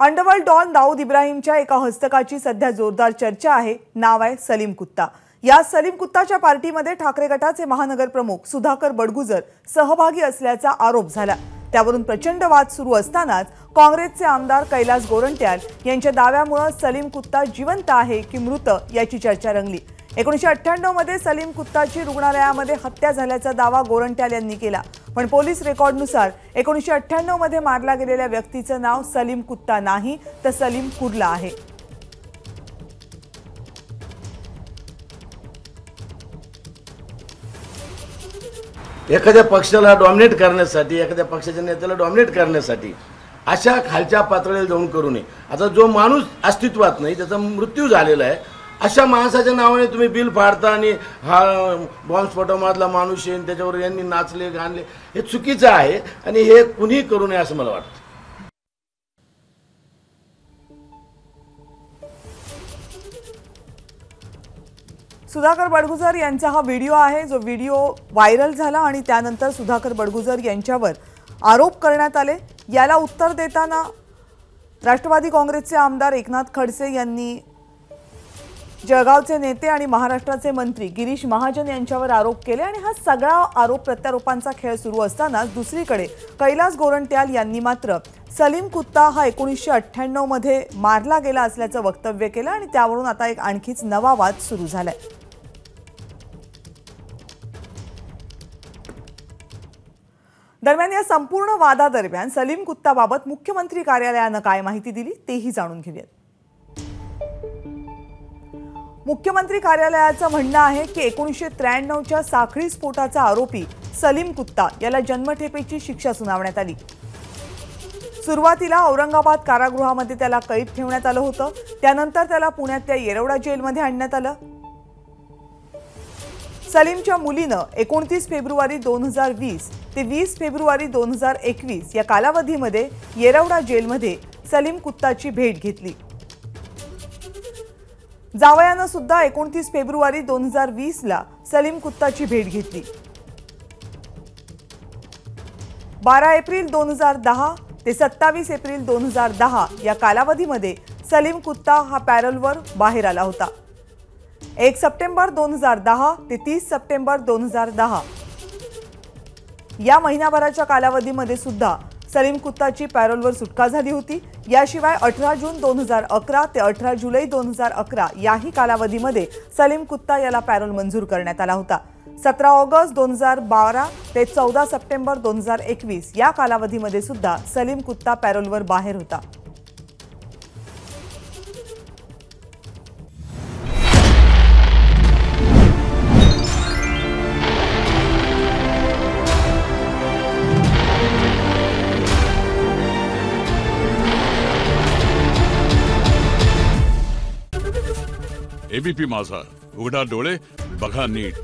Underworld don Dawood इब्राहिमच्या एका हस्तकाची सध्या जोरदार चर्चा आहे। नाव आहे सलीम कुत्ता। या सलीम कुत्ताच्या पार्टीमध्ये ठाकरे गटाचे महानगर प्रमुख सुधाकर बडगुजर सहभागी असल्याचा आरोप झाला। त्यावरून प्रचंड वाद सुरू असतानाच काँग्रेसचे आमदार कैलास गोरंट्याल यांच्या दाव्यामुळे सलीम कुत्ता जिवंत आहे की मृत याची चर्चा रंगली। 1998 मध्ये सलीम कुत्ताची रुग्णालयामध्ये हत्या झाल्याचा दावा गोरंट्याल यांनी केला, पण पोलीस रेकॉर्डनुसार 1998 मध्ये मारला गेलेल्या व्यक्तीचे नाव सलीम कुत्ता नाही तर सलीम कुर्ला आहे। एखाद्या पक्षाला डॉमिनेट करण्यासाठी, एखाद्या पक्षाच्या नेत्याला डॉमिनेट करण्यासाठी अशा खालच्या पातळीवर जाऊन करू नये। आता जो माणूस अस्तित्वात नाही, त्याचा मृत्यू झालेला आहे, अशा माणसाच्या नावाने तुम्ही बिल फाडता आणि हा बॉम्बस्फोटामधला माणूस आहे त्याच्यावर यांनी नाचले गाणले, हे चुकीचं आहे आणि हे कुणी करू नये असं मला वाटतं। सुधाकर बडगुजर यांचा हा व्हिडिओ आहे, जो व्हिडिओ व्हायरल झाला आणि त्यानंतर सुधाकर बडगुजर यांच्यावर आरोप करण्यात आले। याला उत्तर देताना राष्ट्रवादी काँग्रेसचे आमदार एकनाथ खडसे यांनी जळगावचे नेते आणि महाराष्ट्राचे मंत्री गिरीश महाजन यांच्यावर आरोप केले आणि हा सगळा आरोप प्रत्यारोपांचा खेळ सुरू असताना दुसरीकडे कैलास गोरंट्याल यांनी मात्र सलीम कुत्ता हा 1998 मध्ये मारला गेला असल्याचं वक्तव्य केलं आणि त्यावरून आता एक आणखीच नवा वाद सुरू झालाय। दरम्यान या संपूर्ण वादादरम्यान सलीम कुत्ताबाबत मुख्यमंत्री कार्यालयाने काय माहिती दिली तेही जाणून घेऊयात। मुख्यमंत्री कार्यालयाचं म्हणणं आहे की 1993च्या साखळी स्फोटाचा आरोपी सलीम कुत्ता याला जन्मठेपेची शिक्षा सुनावण्यात आली। सुरुवातीला औरंगाबाद कारागृहामध्ये त्याला कैद ठेवण्यात आलं होतं, त्यानंतर त्याला पुण्यातल्या येरवडा जेलमध्ये आणण्यात आलं। सलीमच्या मुलीनं 29 फेब्रुवारी 2020 ते 20 फेब्रुवारी 2021 या कालावधीमध्ये येरवडा जेलमध्ये सलीम कुत्ताची भेट घेतली। जावयानं सुद्धा 29 फेब्रुवारी 2020 ला सलीम कुत्ताची भेट घेतली। 12 एप्रिल 2010 ते 27 एप्रिल 2010 या कालावधीमध्ये सलीम कुत्ता हा पॅरोलवर बाहेर आला होता। 1 सप्टेंबर 2010 ते 30 सप्टेंबर 2010 या महिनाभराच्या कालावधीमध्ये सुद्धा सलीम कुत्ताची पॅरोलवर सुटका झाली होती। याशिवाय 18 जून 2011 ते 18 जुलै 2011 याही कालावधीमध्ये सलीम कुत्ता याला पॅरोल मंजूर करण्यात आला होता। 17 ऑगस्ट 2012 ते 14 सप्टेंबर 2021 या कालावधीमध्ये सुद्धा सलीम कुत्ता पॅरोलवर बाहेर होता। एबीपी माझा, उघडा डोळे बघा नीट।